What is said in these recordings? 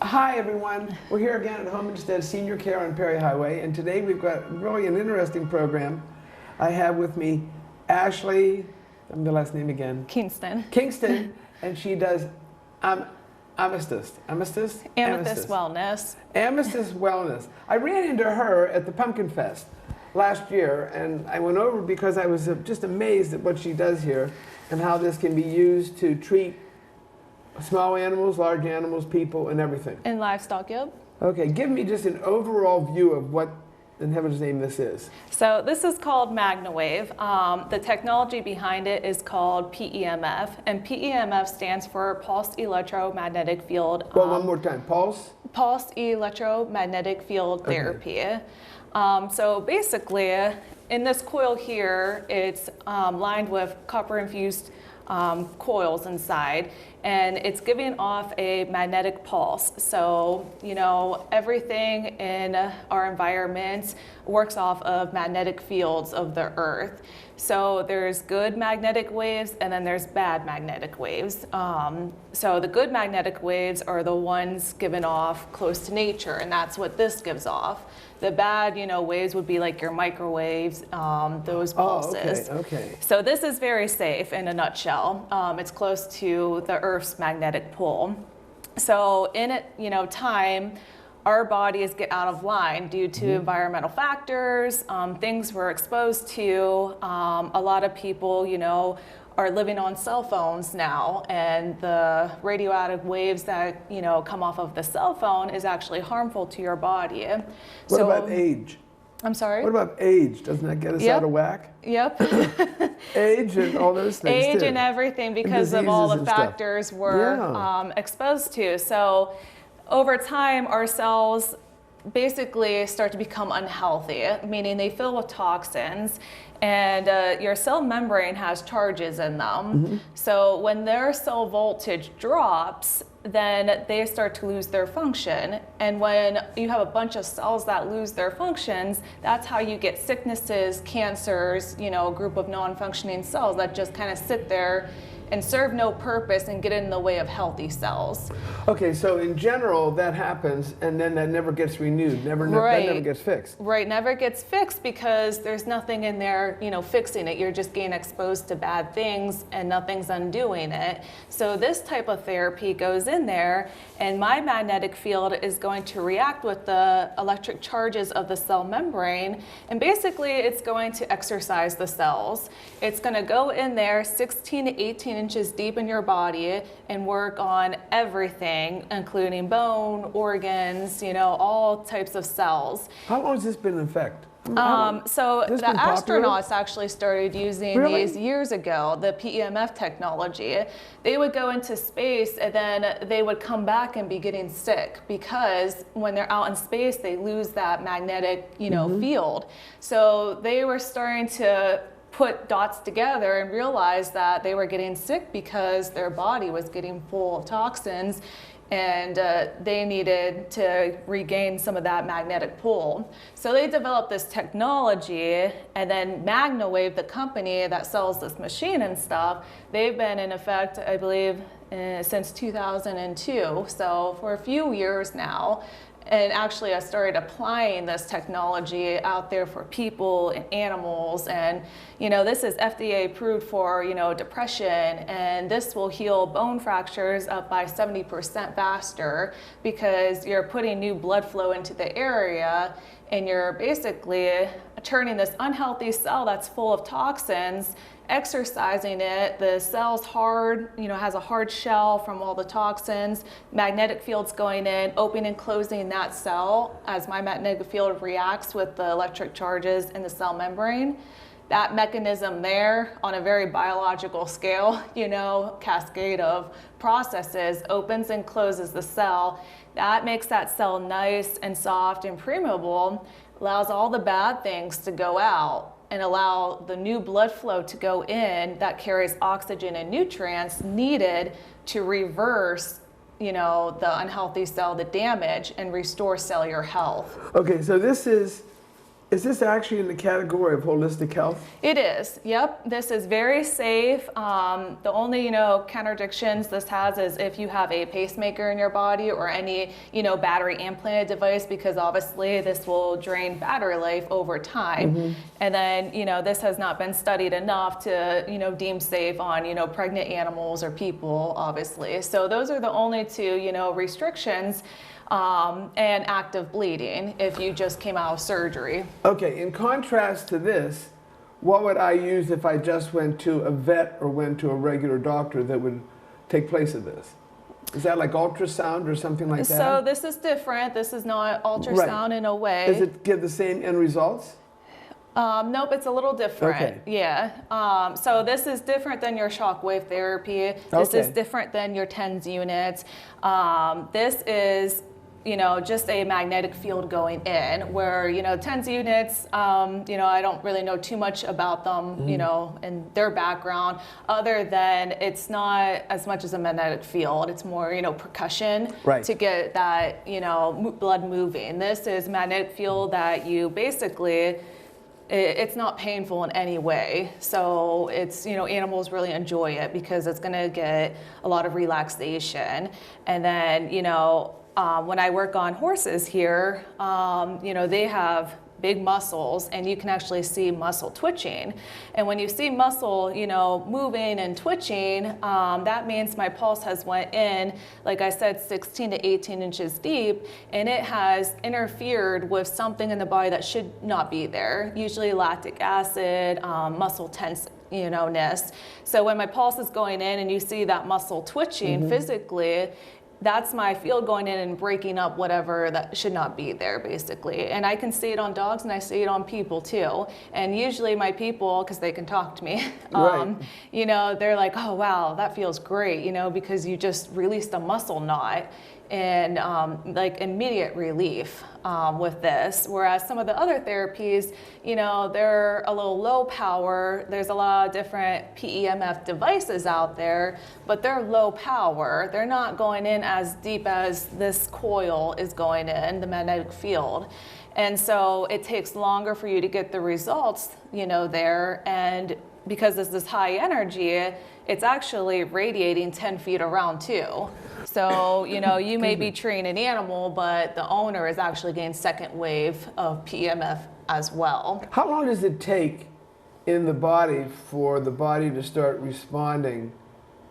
Hi everyone, we're here again at Homestead Senior Care on Perry Highway, and today we've got really an interesting program. I have with me Ashley, the last name again. Kingston, and she does Amethyst. Amethyst Wellness. Amethyst Wellness. I ran into her at the Pumpkin Fest last year, and I went over because I was just amazed at what she does here and how this can be used to treat small animals, large animals, people, and everything. And livestock, yep. Okay, give me just an overall view of what in heaven's name this is. So this is called Magnawave. The technology behind it is called PEMF, and PEMF stands for Pulsed Electromagnetic Field. Well, one more time, Pulsed Electromagnetic Field Therapy. So basically, in this coil here, it's lined with copper-infused coils inside, and it's giving off a magnetic pulse. So, you know, everything in our environment works off of magnetic fields of the earth. So there's good magnetic waves and then there's bad magnetic waves. So the good magnetic waves are the ones given off close to nature, and that's what this gives off. The bad, you know, waves would be like your microwaves, those pulses. Oh, okay. So this is very safe in a nutshell. It's close to the Earth's magnetic pull. So in it, you know, time, our bodies get out of line due to environmental factors, things we're exposed to. A lot of people, you know, are living on cell phones now, and the radioactive waves that, you know, come off of the cell phone is actually harmful to your body. What about age? I'm sorry? What about age? Doesn't that get us out of whack? Yep. Age and all those things Age too. and everything, because of all the factors we're exposed to. So over time, our cells basically start to become unhealthy, meaning they fill with toxins, and your cell membrane has charges in them. So when their cell voltage drops, then they start to lose their function. And when you have a bunch of cells that lose their functions, that's how you get sicknesses, cancers, you know, a group of non-functioning cells that just kind of sit there and serve no purpose and get in the way of healthy cells. Okay, so in general that happens, and then that never gets renewed, that never gets fixed. Right, never gets fixed because there's nothing in there, you know, fixing it. You're just getting exposed to bad things and nothing's undoing it. So this type of therapy goes in there, and my magnetic field is going to react with the electric charges of the cell membrane, and basically it's going to exercise the cells. It's going to go in there 16 to 18 inches deep in your body and work on everything, including bone, organs, you know, all types of cells. How long has this been in effect? So the astronauts actually started using these years ago, the PEMF technology. They would go into space and then they would come back and be getting sick because when they're out in space, they lose that magnetic, you know, field. So they were starting to put dots together and realize that they were getting sick because their body was getting full of toxins, and they needed to regain some of that magnetic pull. So they developed this technology, and then Magnawave, the company that sells this machine and stuff, they've been in effect, I believe, since 2002, so for a few years now. And actually I started applying this technology out there for people and animals, and you know, this is FDA approved for, you know, depression, and this will heal bone fractures up by 70% faster because you're putting new blood flow into the area, and you're basically turning this unhealthy cell that's full of toxins, exercising it. The cell's hard, you know, has a hard shell from all the toxins. Magnetic field's going in, opening and closing that cell as my magnetic field reacts with the electric charges in the cell membrane. That mechanism there, on a very biological scale, you know, cascade of processes, opens and closes the cell. That makes that cell nice and soft and permeable, allows all the bad things to go out and allow the new blood flow to go in that carries oxygen and nutrients needed to reverse, you know, the unhealthy cell, the damage, and restore cellular health. Okay, so this is Is this actually in the category of holistic health? It is, yep. This is very safe. The only, contradictions this has is if you have a pacemaker in your body or any, battery implanted device, because obviously this will drain battery life over time. And then, this has not been studied enough to, deem safe on, pregnant animals or people, obviously. So those are the only two, restrictions. And active bleeding if you just came out of surgery. Okay, in contrast to this, what would I use if I just went to a vet or went to a regular doctor that would take place of this? Is that like ultrasound or something like that? So this is different. This is not ultrasound in a way. Does it give the same end results? Nope, it's a little different. Okay. Yeah. So this is different than your shockwave therapy. This is different than your TENS units. This is just a magnetic field going in, where, TENS units, I don't really know too much about them, and their background, other than it's not as much as a magnetic field. It's more, percussion to get that, blood moving. This is magnetic field that you basically, it's not painful in any way. So it's, animals really enjoy it because it's going to get a lot of relaxation. And then, when I work on horses here, they have big muscles, and you can actually see muscle twitching. And when you see muscle, moving and twitching, that means my pulse has went in, like I said, 16 to 18 inches deep, and it has interfered with something in the body that should not be there, usually lactic acid, muscle tenseness. So when my pulse is going in and you see that muscle twitching physically, that's my field going in and breaking up whatever that should not be there, basically. And I can see it on dogs, and I see it on people too. And usually my people, because they can talk to me, they're like, oh, wow, that feels great, because you just released a muscle knot, and like immediate relief with this. Whereas some of the other therapies, they're a little low power. There's a lot of different PEMF devices out there, but they're low power. They're not going in as deep as this coil is going in, the magnetic field. And so it takes longer for you to get the results, there. And because this is high energy, it's actually radiating 10 feet around too. So, you may be treating an animal, but the owner is actually getting second wave of PEMF as well. How long does it take in the body for the body to start responding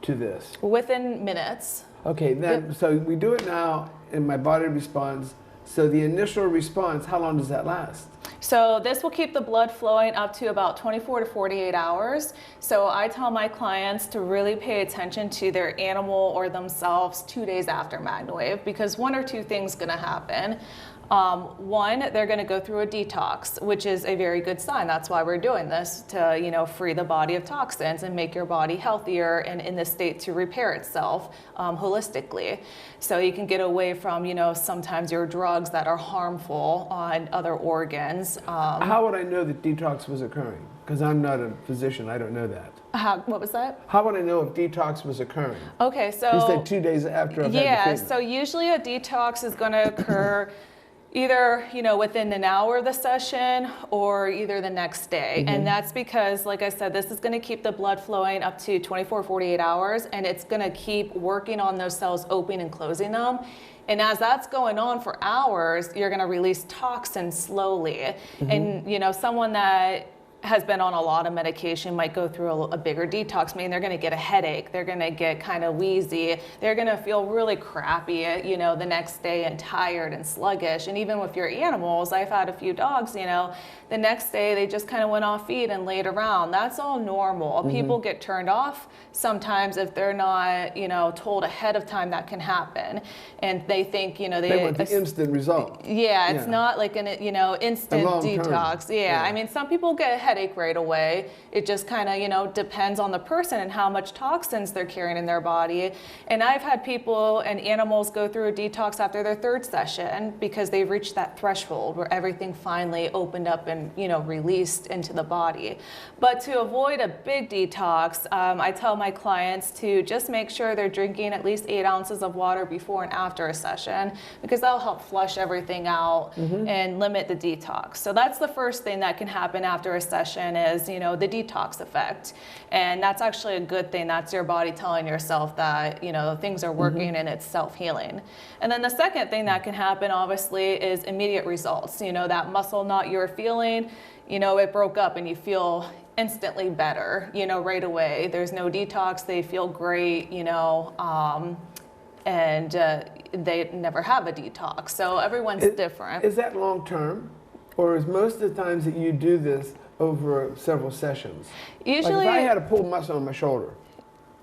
to this? Within minutes. Okay, then, so we do it now, and my body responds. So the initial response, how long does that last? So this will keep the blood flowing up to about 24 to 48 hours. So I tell my clients to really pay attention to their animal or themselves 2 days after Magnawave, because one or two things going to happen. One, they're going to go through a detox, which is a very good sign. That's why we're doing this, to free the body of toxins and make your body healthier and in the state to repair itself holistically. So you can get away from sometimes your drugs that are harmful on other organs. How would I know that detox was occurring? Because I'm not a physician, I don't know that. What was that? How would I know if detox was occurring? Okay, so you said 2 days after I've had the treatment. So usually a detox is going to occur either within an hour of the session or either the next day. And that's because, like I said, this is going to keep the blood flowing up to 24, 48 hours, and it's going to keep working on those cells, opening and closing them. And as that's going on for hours, you're going to release toxins slowly. And someone that has been on a lot of medication might go through a bigger detox, meaning they're going to get a headache, they're going to get kind of wheezy, they're going to feel really crappy, the next day, and tired and sluggish. And even with your animals, I've had a few dogs, the next day they just kind of went off feed and laid around. That's all normal. People get turned off sometimes if they're not, told ahead of time that can happen, and they think, they want the instant result. Yeah, it's not like an, instant detox. Yeah, I mean, some people get headache right away. It just kind of, you know, depends on the person and how much toxins they're carrying in their body. And I've had people and animals go through a detox after their 3rd session because they've reached that threshold where everything finally opened up and, you know, released into the body. But to avoid a big detox, I tell my clients to just make sure they're drinking at least 8 ounces of water before and after a session, because that'll help flush everything out and limit the detox. So that's the first thing that can happen after a session is, you know, the detox effect. And that's actually a good thing. That's your body telling yourself that, you know, things are working and it's self-healing. And then the second thing that can happen, obviously, is immediate results. You know, that muscle knot you're feeling, you know, it broke up and you feel instantly better, you know, right away. There's no detox, they feel great, you know, and they never have a detox. So everyone's different. Is that long term? Or is most of the times that you do this over several sessions? Usually, like if I had a pulled muscle on my shoulder.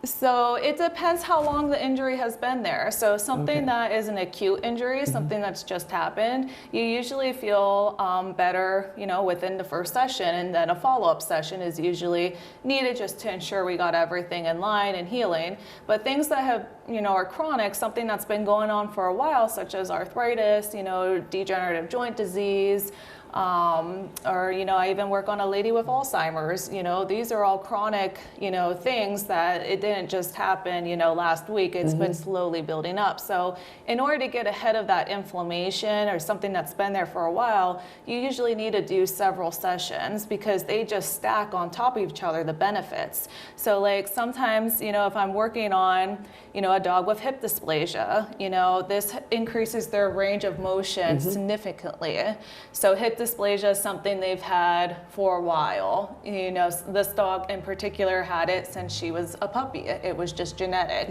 So it depends how long the injury has been there. So something that is an acute injury, something that's just happened, you usually feel better, you know, within the first session, and then a follow-up session is usually needed just to ensure we got everything in line and healing. But things that have, you know, are chronic, something that's been going on for a while, such as arthritis, you know, degenerative joint disease, or, you know, I even work on a lady with Alzheimer's. You know, these are all chronic, you know, things that it didn't just happen, you know, last week. It's been slowly building up. So in order to get ahead of that inflammation or something that's been there for a while, you usually need to do several sessions because they just stack on top of each other, the benefits. So like sometimes, you know, if I'm working on, you know, a dog with hip dysplasia, you know, this increases their range of motion significantly. So hip dysplasia is something they've had for a while. You know, this dog in particular had it since she was a puppy. It was just genetic.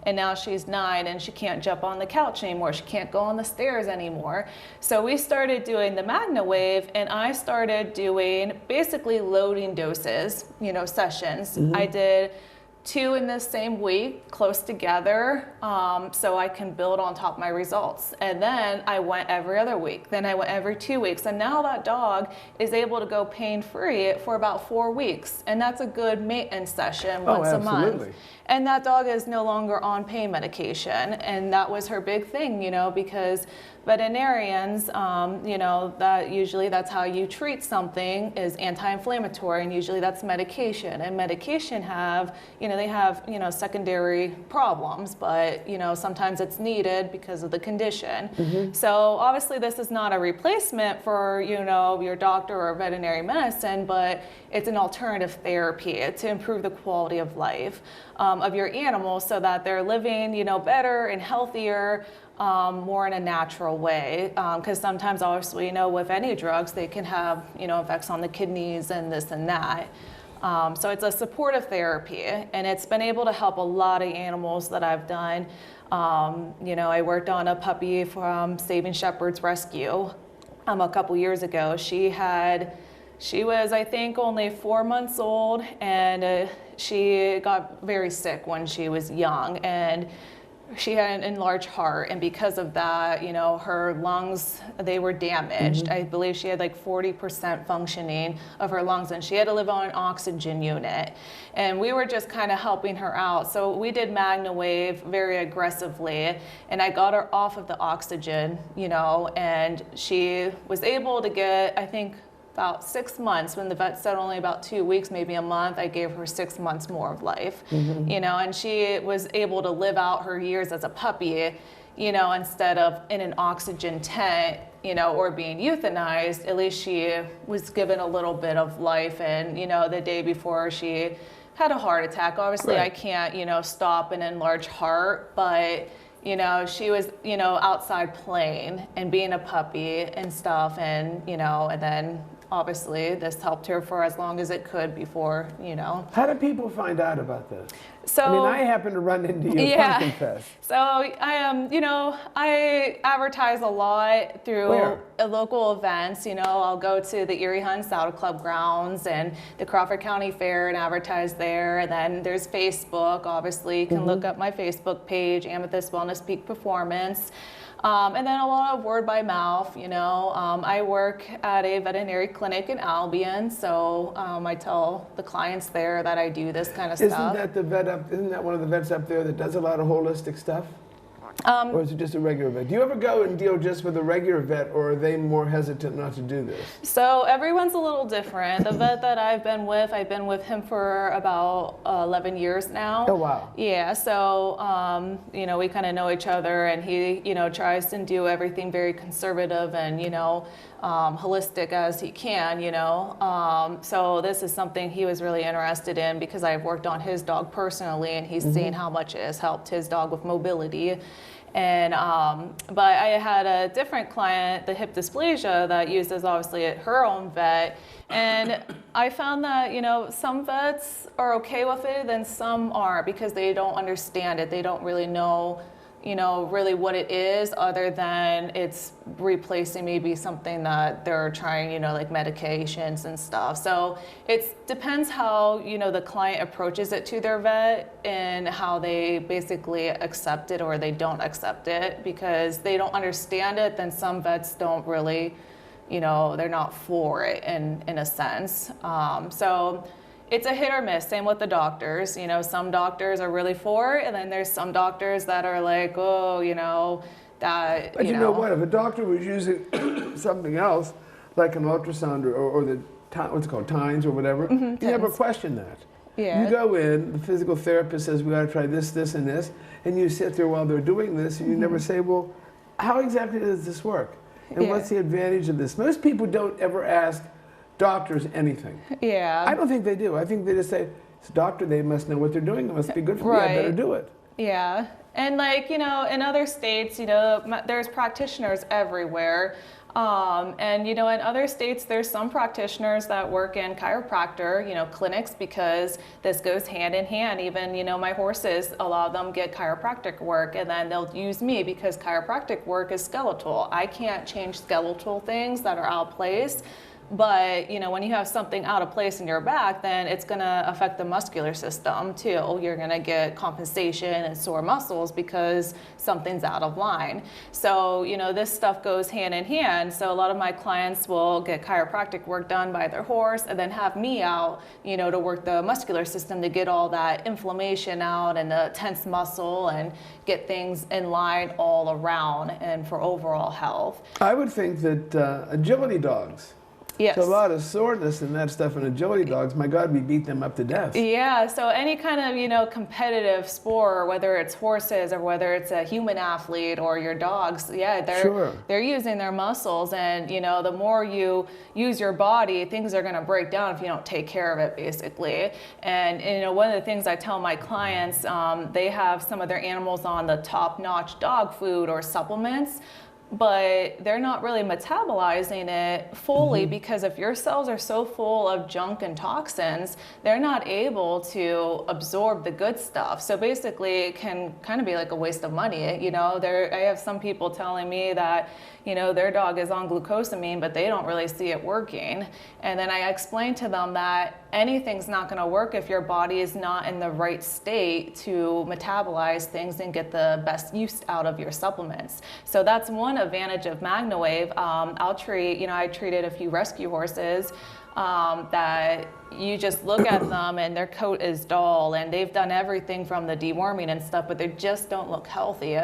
And now she's 9 and she can't jump on the couch anymore. She can't go on the stairs anymore. So we started doing the Magnawave, and I started doing basically loading doses, you know, sessions. I did 2 in the same week, close together, so I can build on top of my results. And then I went every other week. Then I went every 2 weeks. And now that dog is able to go pain-free for about 4 weeks. And that's a good maintenance session once a month. And that dog is no longer on pain medication. And that was her big thing, you know, because veterinarians, you know, that usually that's how you treat something is anti-inflammatory, and usually that's medication. And medication have, you know, they have, you know, secondary problems, but, you know, sometimes it's needed because of the condition. So obviously this is not a replacement for, you know, your doctor or veterinary medicine, but it's an alternative therapy to improve the quality of life of your animals so that they're living, you know, better and healthier, more in a natural way, because sometimes obviously, you know, with any drugs they can have, you know, effects on the kidneys and this and that. So it's a supportive therapy, and it's been able to help a lot of animals that I've done. You know, I worked on a puppy from Saving Shepherd's Rescue a couple years ago. She was, I think, only 4 months old, and she got very sick when she was young, and she had an enlarged heart, and because of that, you know, her lungs, they were damaged. I believe she had like 40% functioning of her lungs, and she had to live on an oxygen unit. And we were just kind of helping her out. So we did Magnawave very aggressively, and I got her off of the oxygen, you know, and she was able to get, I think, about 6 months. When the vet said only about 2 weeks, maybe a month, I gave her 6 months more of life. You know, and she was able to live out her years as a puppy, you know, instead of in an oxygen tent, you know, or being euthanized. At least she was given a little bit of life. And, you know, the day before she had a heart attack. Obviously, I can't, you know, stop an enlarged heart, but, you know, she was, you know, outside playing and being a puppy and stuff, and, you know, and then obviously this helped her for as long as it could before, you know. How did people find out about this? So I mean, I happen to run into you at Pumpkin Fest. So I am, I advertise a lot through local events. I'll go to the Erie Hunt Saddle Club grounds and the Crawford County Fair and advertise there. And then there's Facebook. Obviously, you can look up my Facebook page, Amethyst Wellness Peak Performance. And then a lot of word by mouth, I work at a veterinary clinic in Albion, so I tell the clients there that I do this kind of stuff. Isn't that one of the vets up there that does a lot of holistic stuff? Or is it just a regular vet? Do you ever go and deal just with a regular vet, or are they more hesitant not to do this? So everyone's a little different. The vet that I've been with him for about 11 years now. Oh, wow. Yeah, so, we kind of know each other, and he, tries to do everything very conservative and, holistic as he can, So this is something he was really interested in because I've worked on his dog personally, and he's seen how much it has helped his dog with mobility. And but I had a different client, the hip dysplasia, that uses obviously at her own vet, and I found that some vets are okay with it and some aren't because they don't understand it. They don't really know really what it is, other than it's replacing maybe something that they're trying, like medications and stuff. So it depends how, the client approaches it to their vet and how they basically accept it or they don't accept it. Because they don't understand it, then some vets don't really, they're not for it in a sense. So it's a hit or miss. Same with the doctors. Some doctors are really for it, and then there's some doctors that are like, oh, that. But you know what? If a doctor was using something else, like an ultrasound or the what's it called, tines or whatever, you never question that. Yeah. You go in, the physical therapist says we got to try this, this, and this, and you sit there while they're doing this, and you never say, well, how exactly does this work? And what's the advantage of this? Most people don't ever ask doctors anything. Yeah. I don't think they do. I think they just say, it's a doctor, they must know what they're doing, it must be good for me, I better do it. Yeah. And in other states, there's practitioners everywhere. And in other states, there's some practitioners that work in chiropractor, clinics, because this goes hand in hand. Even, my horses, a lot of them get chiropractic work, and then they'll use me because chiropractic work is skeletal. I can't change skeletal things that are out of place. But, when you have something out of place in your back, then it's going to affect the muscular system too. You're going to get compensation and sore muscles because something's out of line. So, this stuff goes hand in hand. So a lot of my clients will get chiropractic work done by their horse and then have me out, to work the muscular system to get all that inflammation out and the tense muscle and get things in line all around and for overall health. I would think that agility dogs, yes. So a lot of soreness and that stuff in agility dogs, my God, we beat them up to death. Yeah, so any kind of, competitive sport, whether it's horses or whether it's a human athlete or your dogs, they're using their muscles, and, the more you use your body, things are going to break down if you don't take care of it, basically. And, one of the things I tell my clients, they have some of their animals on the top-notch dog food or supplements, but they're not really metabolizing it fully because if your cells are so full of junk and toxins, they're not able to absorb the good stuff. So basically it can kind of be like a waste of money. I have some people telling me that, their dog is on glucosamine, but they don't really see it working. And then I explain to them that anything's not going to work if your body is not in the right state to metabolize things and get the best use out of your supplements. So that's one advantage of Magnawave. I treated a few rescue horses that you just look at them and their coat is dull and they've done everything from the deworming and stuff, but they just don't look healthy.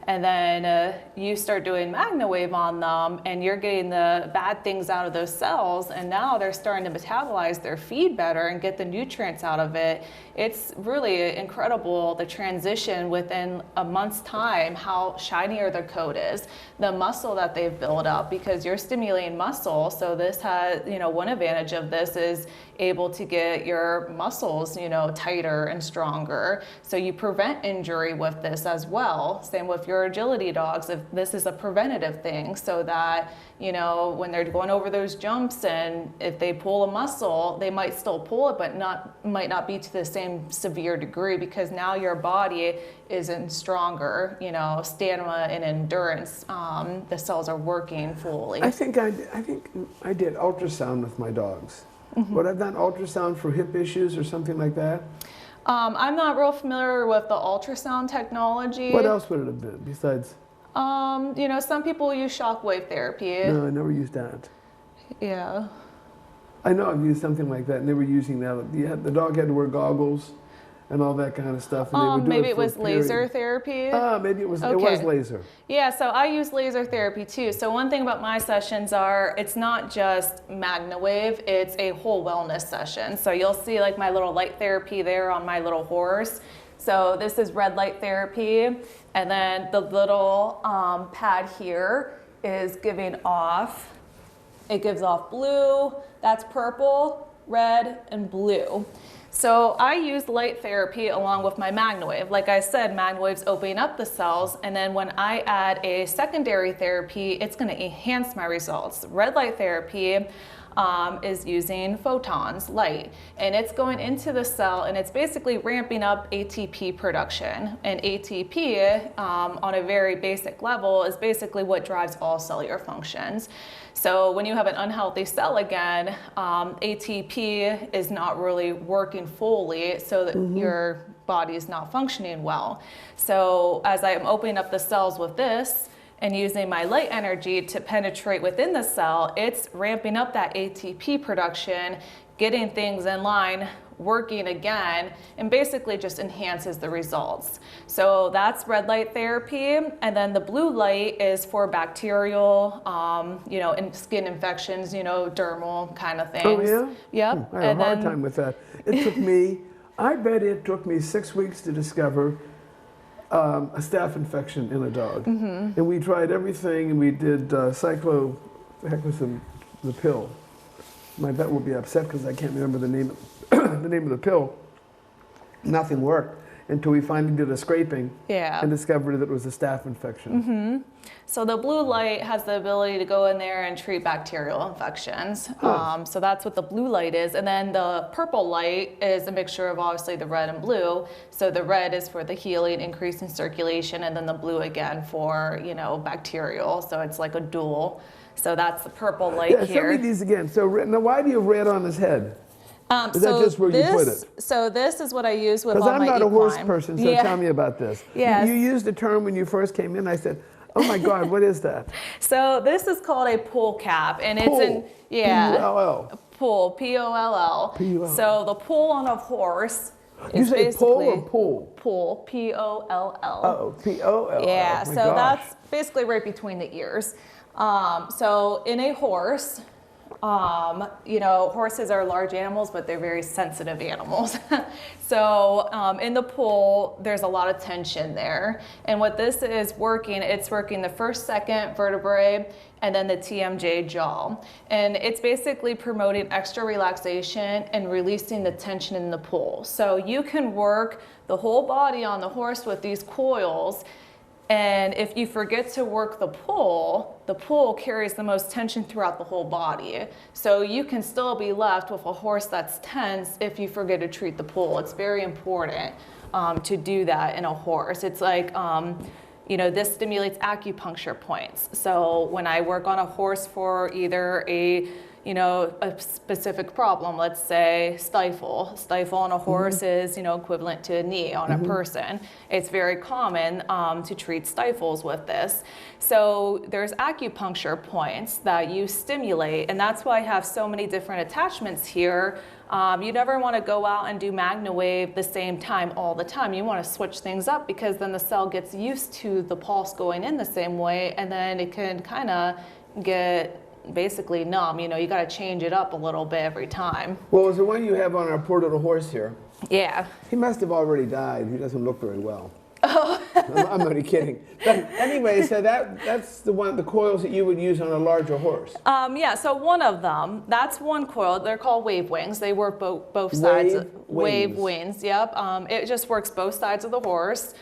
And then you start doing Magnawave on them and you're getting the bad things out of those cells, and now they're starting to metabolize their feed better and get the nutrients out of it. It's really incredible, the transition within a month's time, how shinier their coat is, the muscle that they've built up, because you're stimulating muscle. So this has, one advantage of this is is able to get your muscles, tighter and stronger. So you prevent injury with this as well. Same with your agility dogs. If this is a preventative thing, so that, when they're going over those jumps and if they pull a muscle, they might still pull it, but might not be to the same severe degree, because now your body isn't stronger, stamina and endurance. The cells are working fully. I think I did ultrasound with my dogs. Would I have done ultrasound for hip issues or something like that? I'm not real familiar with the ultrasound technology. What else would it have been besides? Some people use shockwave therapy. No, I never used that. Yeah. I know I've used something like that, and they were using that. The dog had to wear goggles and all that kind of stuff. And they would do maybe it was laser therapy. Maybe it was laser. Yeah, so I use laser therapy too. So one thing about my sessions it's not just Magnawave, it's a whole wellness session. So you'll see like my little light therapy there on my little horse. So this is red light therapy, and then the little pad here is giving off, it gives off blue, that's purple, red, and blue. So I use light therapy along with my Magnawave. Like I said, Magnawave's opening up the cells, and then when I add a secondary therapy, it's going to enhance my results. Red light therapy is using photons, light, and it's going into the cell, and it's basically ramping up ATP production. And ATP, on a very basic level, is basically what drives all cellular functions. So when you have an unhealthy cell again, ATP is not really working fully, so that your body is not functioning well. So as I am opening up the cells with this and using my light energy to penetrate within the cell, it's ramping up that ATP production, getting things in line, working again, and basically just enhances the results. So that's red light therapy, and then the blue light is for bacterial, skin infections, dermal kind of things. Oh yeah? Yep. I had a hard time with that. I bet it took me 6 weeks to discover a staph infection in a dog. And we tried everything, and we did the pill. My vet will be upset because I can't remember the name of the pill. Nothing worked until we finally did a scraping and discovered that it was a staph infection. So the blue light has the ability to go in there and treat bacterial infections. So that's what the blue light is. And then the purple light is a mixture of obviously the red and blue. So the red is for the healing, increasing circulation, and then the blue again for, bacterial. So it's like a dual. So that's the purple light here. Show me these again. So now why do you have red on his head? Is that just where you put it? So this is what I use with all my Because I'm not a horse person, so Yeah. tell me about this. Yes. You used the term when you first came in. I said, oh my God, what is that? So this is called a pull cap, and Pull. it's P-U-L-L. Pull, P-O-L-L. P-U-L-L. So the pull on a horse You is say basically pull or pull? Pull, P-O-L-L. Oh, P-O-L-L. Yeah, Oh my so gosh. that's basically right between the ears. So in a horse, horses are large animals, but they're very sensitive animals. So in the pull, there's a lot of tension there. And what this is working, it's working the first, second vertebrae, and then the TMJ jaw. And it's basically promoting extra relaxation and releasing the tension in the pull. So you can work the whole body on the horse with these coils. And if you forget to work the pull carries the most tension throughout the whole body. So you can still be left with a horse that's tense if you forget to treat the pull. It's very important to do that in a horse. It's like, this stimulates acupuncture points. So when I work on a horse for either a specific problem, let's say stifle on a horse is, equivalent to a knee on a person. It's very common to treat stifles with this. So there's acupuncture points that you stimulate, and that's why I have so many different attachments here. You never want to go out and do Magnawave the same time all the time. You want to switch things up, because then the cell gets used to the pulse going in the same way, and then it can kind of get basically numb. You got to change it up a little bit every time. Well, is the one you have on our poor little horse here? Yeah. He must have already died. He doesn't look very well. Oh, I'm only kidding. But anyway, so that's the coils that you would use on a larger horse. Yeah, so one of them, that's one coil. They're called wave wings. They work both sides. Wave wings, yep. It just works both sides of the horse.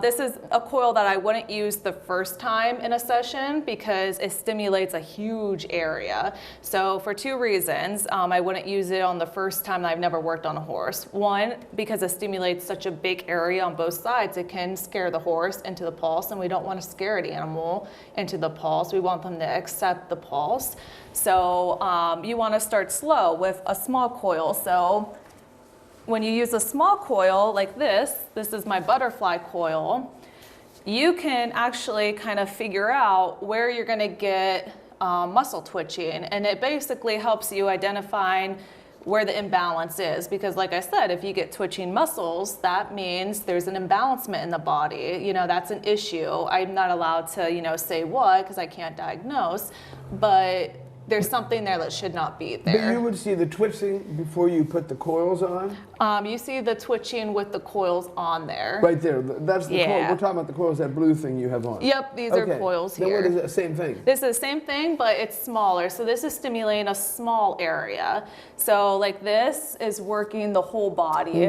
This is a coil that I wouldn't use the first time in a session because it stimulates a huge area. So for two reasons, I wouldn't use it on the first time that I've never worked on a horse. One, because it stimulates such a big area on both sides, it can scare the horse into the pulse, and we don't want to scare the animal into the pulse. We want them to accept the pulse. So you want to start slow with a small coil. So when you use a small coil like this is my butterfly coil, you can actually kind of figure out where you're going to get muscle twitching, and it basically helps you identifying where the imbalance is, because like I said, if you get twitching muscles, that means there's an imbalancement in the body. You know, that's an issue. I'm not allowed to, you know, say what, because I can't diagnose, but there's something there that should not be there. But you would see the twitching before you put the coils on? You see the twitching with the coils on there. Right there. That's the coil. We're talking about the coils, that blue thing you have on. Yep, these are coils here. Then what is it? Same thing? This is the same thing, but it's smaller. So this is stimulating a small area. So like this is working the whole body.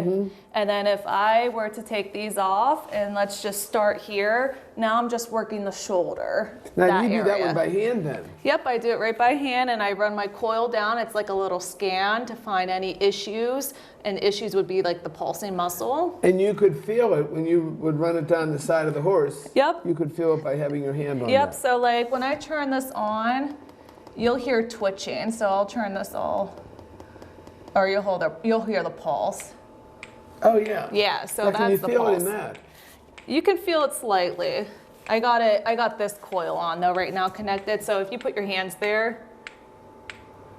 And then if I were to take these off, and let's just start here, now I'm just working the shoulder. Now you do that one by hand then? Yep, I do it right by hand, and I run my coil down. It's like a little scan to find any issues, and issues would be like the pulsing muscle. And you could feel it when you would run it down the side of the horse. Yep. You could feel it by having your hand on Yep, that. so like when I turn this on, you'll hear twitching. So I'll turn this all, or you'll hear the pulse. Oh yeah. Yeah, so now, that's can you the feel pulse. it in that? You can feel it slightly. I got this coil on though right now connected, so if you put your hands there.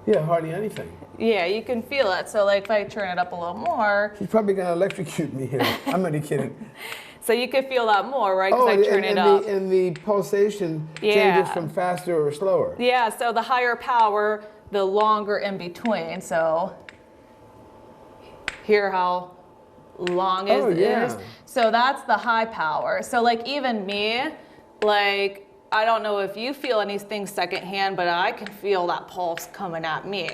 Yeah, hardly anything. Yeah, you can feel it. So like if I turn it up a little more. She's probably gonna electrocute me here. I'm only kidding. So you can feel that more, right? Because I turn it up. And the pulsation changes from faster or slower. Yeah, so the higher power, the longer in between. So hear how long it is. So that's the high power. So like even me, like I don't know if you feel anything secondhand, but I can feel that pulse coming at me,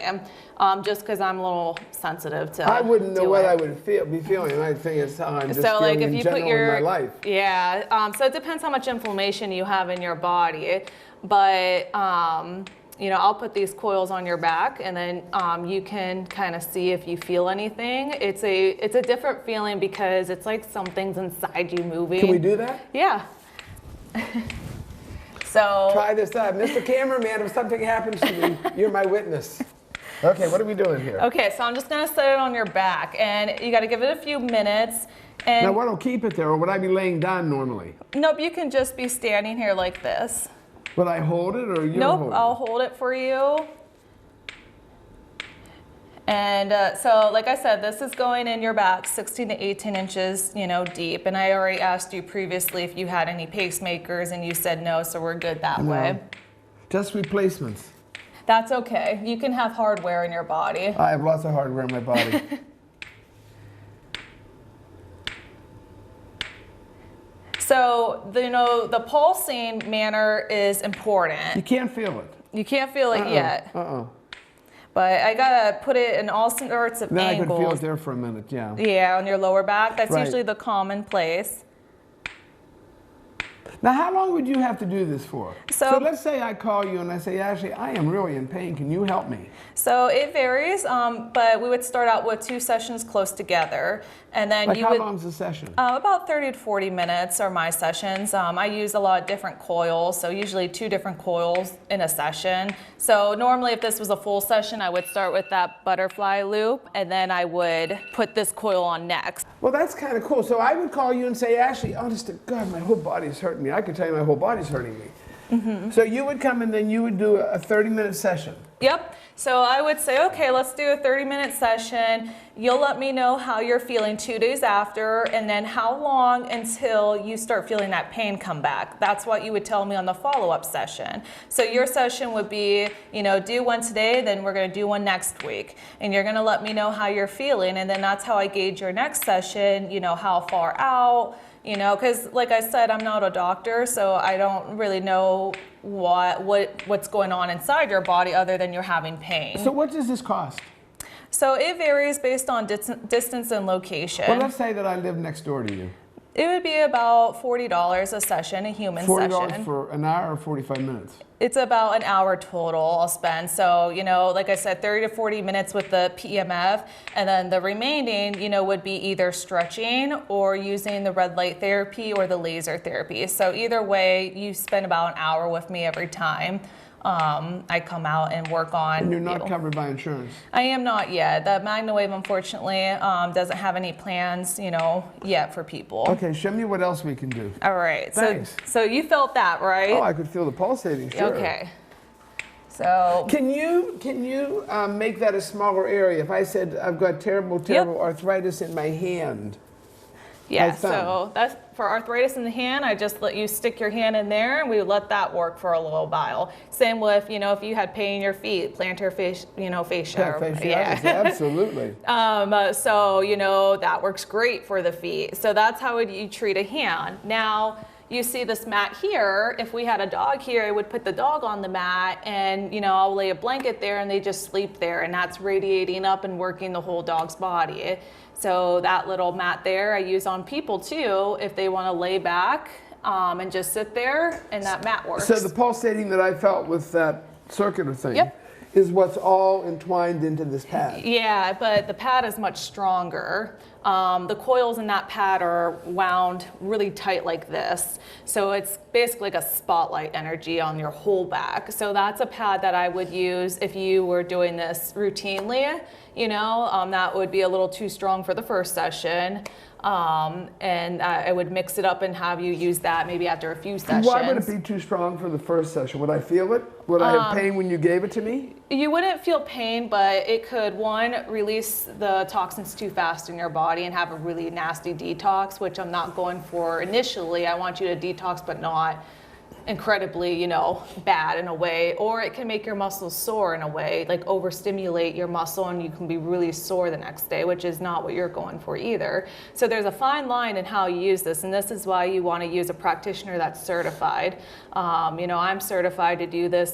just because I'm a little sensitive to. I wouldn't know what I would be feeling. I think it's how I'm just so like feeling if you in general put your in my life. Yeah. So it depends how much inflammation you have in your body, but. You know, I'll put these coils on your back, and then you can kind of see if you feel anything. It's a different feeling because it's like something's inside you moving. Can we do that? Yeah. So try this out, Mr. Cameraman. If something happens to me, you're my witness. Okay, what are we doing here? Okay, so I'm just gonna set it on your back, and you got to give it a few minutes. And now, what'll keep it there, or would I be laying down normally? Nope, you can just be standing here like this. Will I hold it, or you? Nope, I'll hold it for you. And so, like I said, this is going in your back 16 to 18 inches, you know, deep. And I already asked you previously if you had any pacemakers, and you said no, so we're good that way. Just replacements. That's okay. You can have hardware in your body. I have lots of hardware in my body. So, you know, the pulsing manner is important. You can't feel it. You can't feel it yet. But I gotta put it in all sorts of now angles. I can feel it there for a minute, yeah. Yeah, on your lower back. That's usually the common place. Now, how long would you have to do this for? So let's say I call you and I say, Ashley, I am really in pain. Can you help me? So it varies, but we would start out with 2 sessions close together. And then like how long's the session? About 30 to 40 minutes are my sessions. I use a lot of different coils, so usually 2 different coils in a session. So normally if this was a full session, I would start with that butterfly loop, and then I would put this coil on next. Well, that's kind of cool. So I would call you and say, Ashley, honest to God, my whole body's hurting me. I can tell you my whole body's hurting me. So you would come and then you would do a 30-minute session. Yep. So I would say, okay, let's do a 30-minute session. You'll let me know how you're feeling 2 days after, and then how long until you start feeling that pain come back. That's what you would tell me on the follow-up session. So your session would be, you know, do one today, then we're going to do one next week. And you're going to let me know how you're feeling, and then that's how I gauge your next session, you know, how far out, you know, because like I said, I'm not a doctor, so I don't really know what's going on inside your body other than you're having pain. So what does this cost? So it varies based on distance and location. Well, let's say that I live next door to you. It would be about $40 a session, a human session. $40 for an hour or 45 minutes? It's about an hour total I'll spend. So, you know, like I said, 30 to 40 minutes with the PEMF, and then the remaining, you know, would be either stretching or using the red light therapy or the laser therapy. So either way, you spend about an hour with me every time. I come out and work on. And you're not covered by insurance? I am not yet. The Magnawave, unfortunately, doesn't have any plans, you know, yet for people. Okay, show me what else we can do. All right. Thanks. So you felt that, right? Oh, I could feel the pulsating, sure. Okay. So. Can you make that a smaller area? If I said I've got terrible arthritis in my hand. Yeah, so that's for arthritis in the hand. I just let you stick your hand in there, and we would let that work for a little while. Same with, you know, if you had pain in your feet, plantar fascia, Yeah, absolutely. So, you know, that works great for the feet. So that's how you treat a hand. Now, you see this mat here. If we had a dog here, I would put the dog on the mat, and, you know, I'll lay a blanket there and they just sleep there, and that's radiating up and working the whole dog's body. So that little mat there I use on people too, if they want to lay back and just sit there, and that mat works. So the pulsating that I felt with that circular thing is what's all entwined into this pad. Yeah, but the pad is much stronger. The coils in that pad are wound really tight like this. So it's basically like a spotlight energy on your whole back. So that's a pad that I would use if you were doing this routinely. You know, that would be a little too strong for the first session. And I would mix it up and have you use that maybe after a few sessions. Why would it be too strong for the first session? Would I feel it? Would I have pain when you gave it to me? You wouldn't feel pain, but it could, one, release the toxins too fast in your body and have a really nasty detox, which I'm not going for initially. I want you to detox, but not incredibly, you know, bad in a way, or it can make your muscles sore in a way, like overstimulate your muscle, and you can be really sore the next day, which is not what you're going for either. So there's a fine line in how you use this, and this is why you want to use a practitioner that's certified. You know, I'm certified to do this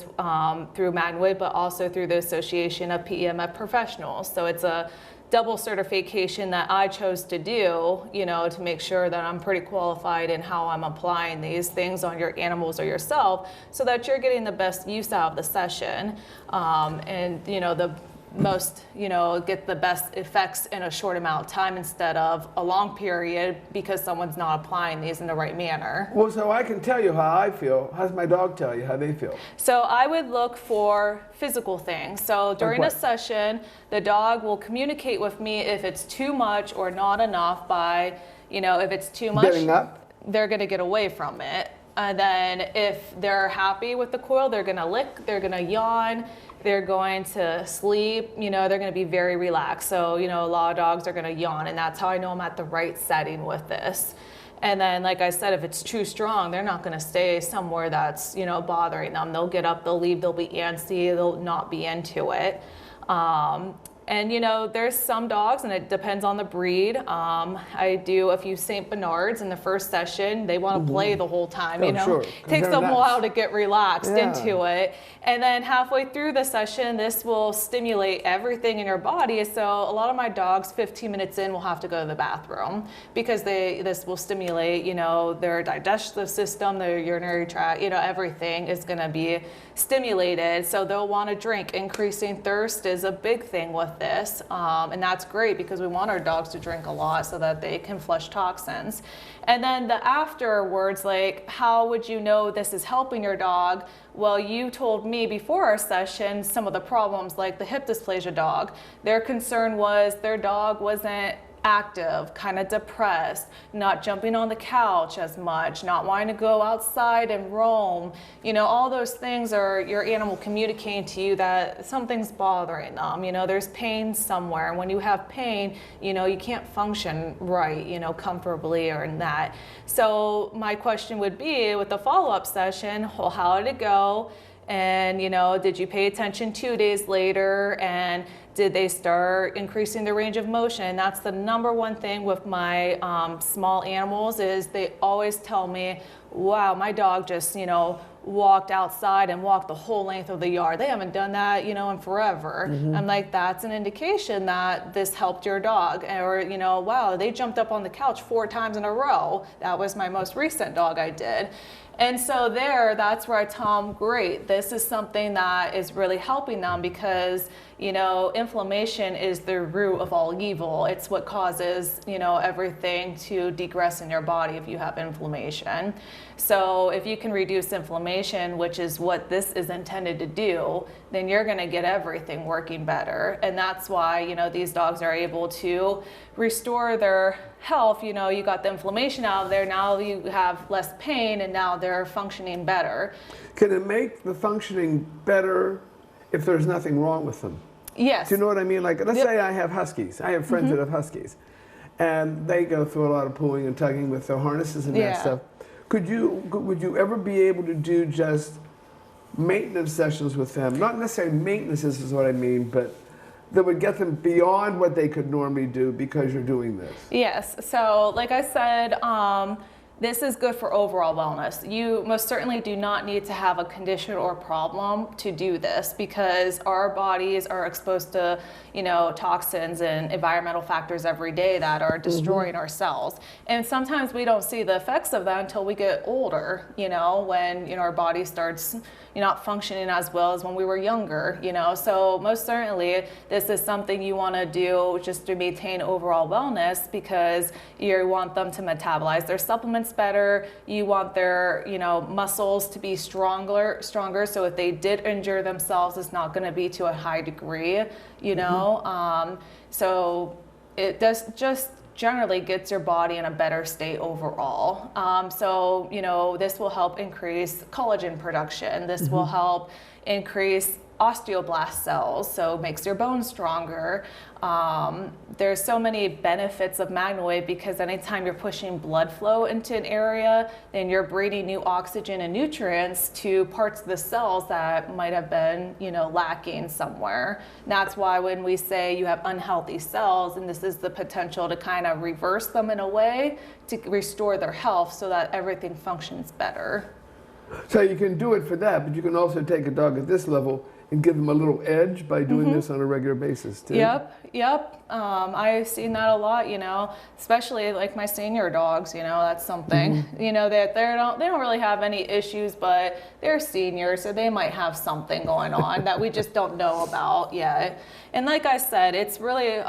through Magnawave, but also through the Association of PEMF Professionals. So it's a double certification that I chose to do, you know, to make sure that I'm pretty qualified in how I'm applying these things on your animals or yourself, so that you're getting the best use out of the session, and, you know, the most, you know, get the best effects in a short amount of time instead of a long period, because someone's not applying these in the right manner. Well, so I can tell you how I feel. How does my dog tell you how they feel? So I would look for physical things. So during a session, the dog will communicate with me if it's too much or not enough by, you know, if it's too much, getting up, they're going to get away from it. And then if they're happy with the coil, they're going to lick, they're going to yawn, they're going to sleep, you know, they're going to be very relaxed. So, you know, a lot of dogs are going to yawn, and that's how I know I'm at the right setting with this. And then, like I said, if it's too strong, they're not going to stay somewhere that's, you know, bothering them. They'll get up, they'll leave, they'll be antsy, they'll not be into it. And, you know, there's some dogs, and it depends on the breed. I do a few St. Bernards in the first session. They want to play the whole time, you know. Sure. Takes them a while to get relaxed into it. And then halfway through the session, this will stimulate everything in your body. So a lot of my dogs, 15 minutes in, will have to go to the bathroom, because this will stimulate, you know, their digestive system, their urinary tract, you know, everything is going to be stimulated. So they'll want to drink. Increasing thirst is a big thing with this, and that's great, because we want our dogs to drink a lot so that they can flush toxins. And then the afterwards, like, how would you know this is helping your dog? Well, you told me before our session some of the problems, like the hip dysplasia dog. Their concern was their dog wasn't active, kind of depressed, not jumping on the couch as much, not wanting to go outside and roam. You know, all those things are your animal communicating to you that something's bothering them. You know, there's pain somewhere. And when you have pain, you know, you can't function right, you know, comfortably or in that. So my question would be with the follow-up session, well, how did it go? And, you know, did you pay attention 2 days later? And did they start increasing the range of motion? And that's the number one thing with my small animals is they always tell me, wow, my dog just, you know, walked outside and walked the whole length of the yard. They haven't done that, you know, in forever. I'm like, that's an indication that this helped your dog. Or, you know, wow, they jumped up on the couch 4 times in a row. That was my most recent dog I did. And so that's where I tell them, great, this is something that is really helping them because, you know, inflammation is the root of all evil. It's what causes, you know, everything to degress in your body if you have inflammation. So if you can reduce inflammation, which is what this is intended to do, then you're going to get everything working better. And that's why, you know, these dogs are able to restore their health. You know, you got the inflammation out of there, now you have less pain, and now they're functioning better. Can it make the functioning better if there's nothing wrong with them? Yes. Do you know what I mean? Like, let's say I have huskies. I have friends that have huskies, and they go through a lot of pulling and tugging with their harnesses and that stuff. Would you ever be able to do just maintenance sessions with them? Not necessarily maintenance is what I mean, but that would get them beyond what they could normally do because you're doing this. Yes. So like I said, this is good for overall wellness. You most certainly do not need to have a condition or problem to do this because our bodies are exposed to, you know, toxins and environmental factors every day that are destroying our cells. And sometimes we don't see the effects of that until we get older, you know, when, you know, our body starts not functioning as well as when we were younger, you know. So most certainly this is something you want to do just to maintain overall wellness because you want them to metabolize their supplements better. You want their, you know, muscles to be stronger. So if they did injure themselves, it's not going to be to a high degree, you know. So it does just generally gets your body in a better state overall. So, you know, this will help increase collagen production. This will help increase osteoblast cells, so it makes your bones stronger. There's so many benefits of Magnawave because anytime you're pushing blood flow into an area, then you're breathing new oxygen and nutrients to parts of the cells that might have been, you know, lacking somewhere. And that's why when we say you have unhealthy cells, and this is the potential to kind of reverse them in a way to restore their health so that everything functions better. So you can do it for that, but you can also take a dog at this level and give them a little edge by doing this on a regular basis too. Yep. I've seen that a lot, you know, especially like my senior dogs, you know, that's something, you know, that they don't really have any issues, but they're seniors, so they might have something going on that we just don't know about yet. And like I said, it's really,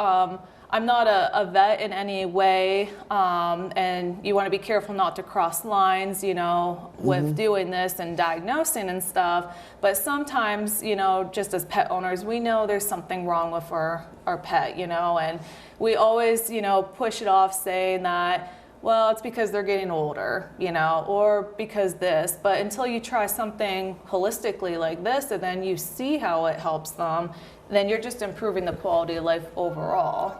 I'm not a vet in any way, and you want to be careful not to cross lines, you know, with doing this and diagnosing and stuff. But sometimes, you know, just as pet owners, we know there's something wrong with our pet, you know, and we always, you know, push it off saying that, well, it's because they're getting older, you know, or because this. But until you try something holistically like this and then you see how it helps them, then you're just improving the quality of life overall.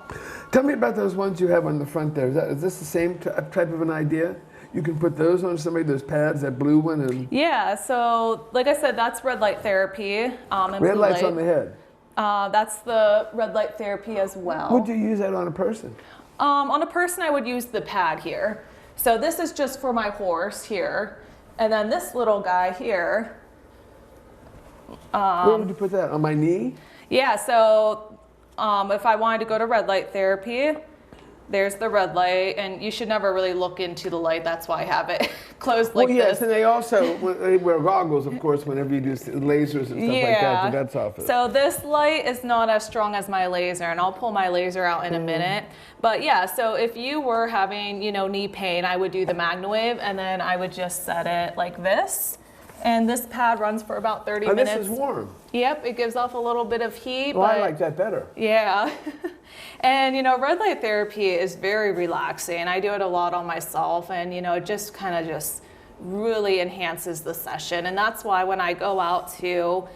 Tell me about those ones you have on the front there. Is this the same type of an idea? You can put those on somebody, those pads, that blue one? And yeah, so like I said, that's red light therapy. Red light's on the head? That's the red light therapy as well. Would you use that on a person? On a person, I would use the pad here. So this is just for my horse here. And then this little guy here. Where would you put that? On my knee? Yeah, so if I wanted to go to red light therapy, there's the red light, and you should never really look into the light. That's why I have it closed like this. Well, yes, and they also they wear goggles, of course, whenever you do lasers and stuff like that to vet's office. So this light is not as strong as my laser, and I'll pull my laser out in a minute. But yeah, so if you were having, you know, knee pain, I would do the Magnawave, and then I would just set it like this. And this pad runs for about 30 minutes. This is warm. Yep, it gives off a little bit of heat. Well, I like that better. Yeah. And, you know, red light therapy is very relaxing. I do it a lot on myself, and, you know, it just kind of just really enhances the session. And that's why when I go out to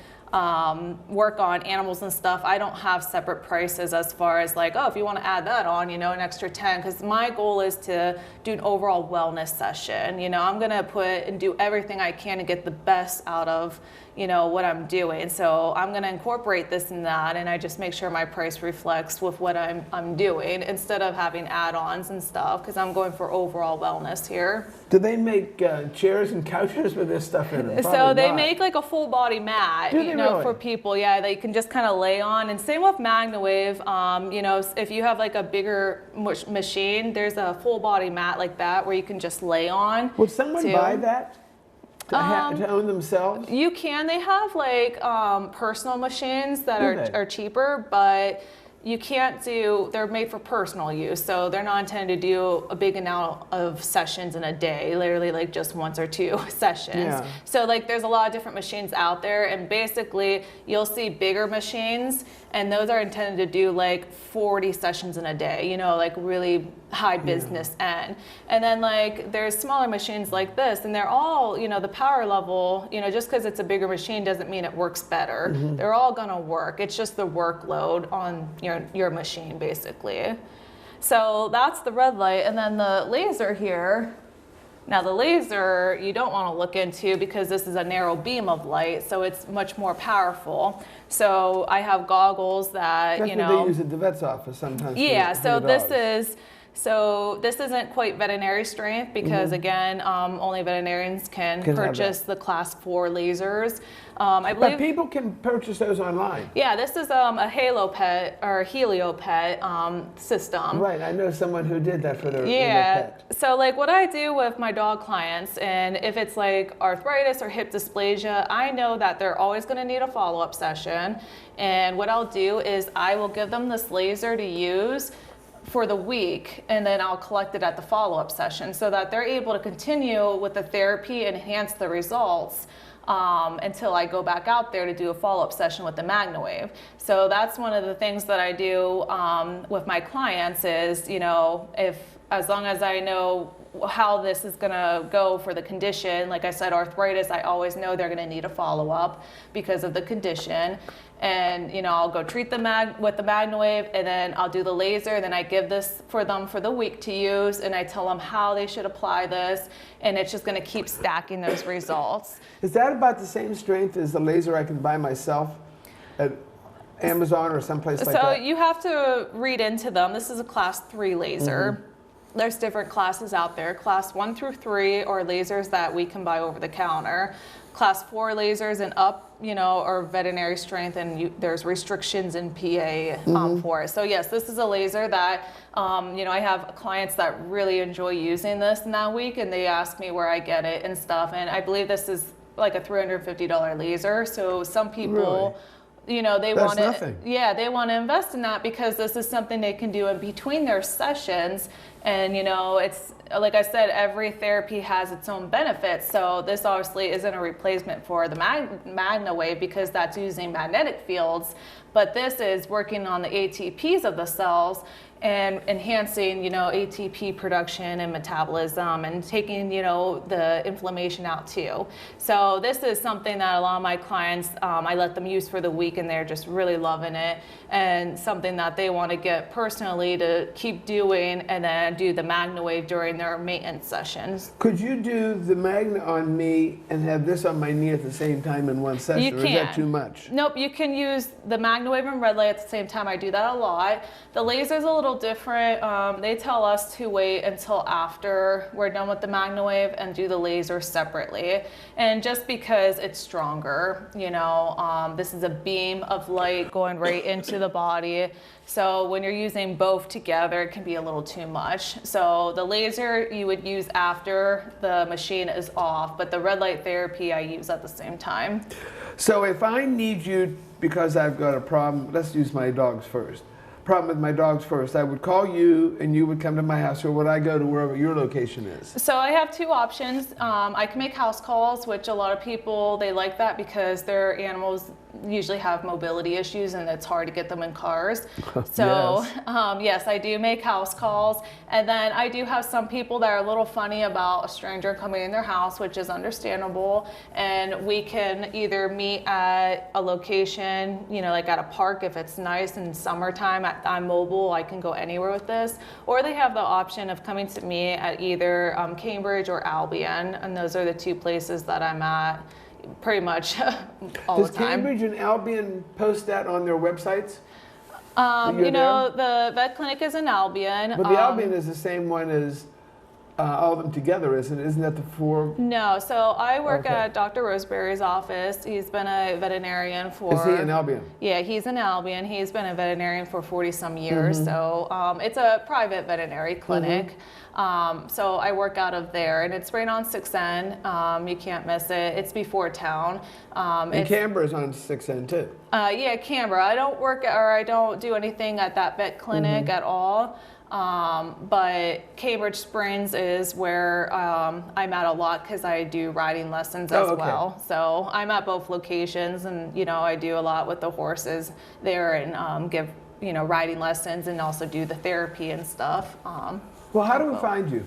work on animals and stuff, I don't have separate prices as far as like, oh, if you want to add that on, you know, an extra 10, because my goal is to do an overall wellness session. You know, I'm going to put and do everything I can to get the best out of, you know, what I'm doing. So I'm going to incorporate this and that, and I just make sure my price reflects with what I'm doing instead of having add-ons and stuff, because I'm going for overall wellness here. Do they make chairs and couches with this stuff in them? So they make like a full body mat, you know, really? For people, yeah, that you can just kind of lay on. And same with Magnawave, you know, if you have like a bigger machine, there's a full body mat like that where you can just lay on. Would someone buy that? To own themselves? You can. They have like personal machines that are cheaper, but you can't do, they're made for personal use, so they're not intended to do a big amount of sessions in a day, literally like just 1 or 2 sessions. Yeah. So like there's a lot of different machines out there, and basically you'll see bigger machines, and those are intended to do like 40 sessions in a day, you know, like really high business end. And then like there's smaller machines like this, and they're all, you know, the power level, you know, just because it's a bigger machine doesn't mean it works better. They're all gonna work. It's just the workload on your machine basically. So that's the red light. And then the laser here, now the laser you don't want to look into because this is a narrow beam of light, so it's much more powerful. So I have goggles that, that's you know, what they use at the vet's office sometimes. Yeah, so this isn't quite veterinary strength because again, only veterinarians can purchase the class 4 lasers. I believe, but people can purchase those online. Yeah, this is a Halo Pet or Helio Pet system. Right, I know someone who did that for their pet. So like what I do with my dog clients, and if it's like arthritis or hip dysplasia, I know that they're always going to need a follow-up session. And what I'll do is I will give them this laser to use for the week, and then I'll collect it at the follow-up session so that they're able to continue with the therapy and enhance the results until I go back out there to do a follow-up session with the Magnawave. So that's one of the things that I do with my clients is, you know, as long as I know how this is gonna go for the condition, like I said, arthritis, I always know they're gonna need a follow-up because of the condition. And, you know, I'll go treat with the Magnawave, and then I'll do the laser, and then I give this for them for the week to use, and I tell them how they should apply this, and it's just going to keep stacking those results. Is that about the same strength as the laser I can buy myself at Amazon or someplace like that? So you have to read into them. This is a class 3 laser. There's different classes out there. Class 1 through 3 are lasers that we can buy over the counter. Class 4 lasers and up, you know, are veterinary strength, and there's restrictions in PA for it. So yes, this is a laser that, you know, I have clients that really enjoy using this in that week, and they ask me where I get it and stuff. And I believe this is like a $350 laser. So some people, you know, they want to, they want to invest in that because this is something they can do in between their sessions. And, you know, it's, like I said, every therapy has its own benefits. So this obviously isn't a replacement for the Magnawave because that's using magnetic fields. But this is working on the ATPs of the cells and enhancing, you know, ATP production and metabolism and taking, you know, the inflammation out too. So this is something that a lot of my clients, I let them use for the week, and they're just really loving it, and something that they want to get personally to keep doing, and then do the Magnawave during their maintenance sessions. Could you do the Magna on me and have this on my knee at the same time in one session, or is that too much? Nope, you can use the Magnawave and red light at the same time. I do that a lot. The laser's a little different. They tell us to wait until after we're done with the Magnawave and do the laser separately. And just because it's stronger, you know, this is a beam of light going right into the body. So when you're using both together, it can be a little too much. So the laser you would use after the machine is off, but the red light therapy I use at the same time. So if I need you because I've got a problem, let's use my dogs first. problem with my dogs first? I would call you and you would come to my house, or would I go to wherever your location is? So I have two options. I can make house calls, which a lot of people, they like that because their animals usually have mobility issues and it's hard to get them in cars. So yes. Yes, I do make house calls. And then I do have some people that are a little funny about a stranger coming in their house, which is understandable. And we can either meet at a location, you know, like at a park if it's nice in summertime. I'm mobile, I can go anywhere with this. Or they have the option of coming to me at either Cambridge or Albion. And those are the two places that I'm at pretty much all the time. Does Cambridge and Albion post that on their websites? You know, the vet clinic is in Albion. But the Albion is the same one as all of them together, isn't it? Isn't that the four? No, so I work at Dr. Roseberry's office. He's been a veterinarian for... Is he in Albion? Yeah, he's in Albion. He's been a veterinarian for 40-some years. So it's a private veterinary clinic. So I work out of there, and it's right on 6N. You can't miss it. It's before town. And Canberra's on 6N too. Yeah, Canberra. I don't work or I don't do anything at that vet clinic at all. But Cambridge Springs is where I'm at a lot because I do riding lessons as well. So I'm at both locations, and you know, I do a lot with the horses there and give, you know, riding lessons and also do the therapy and stuff. Well, how do we find you?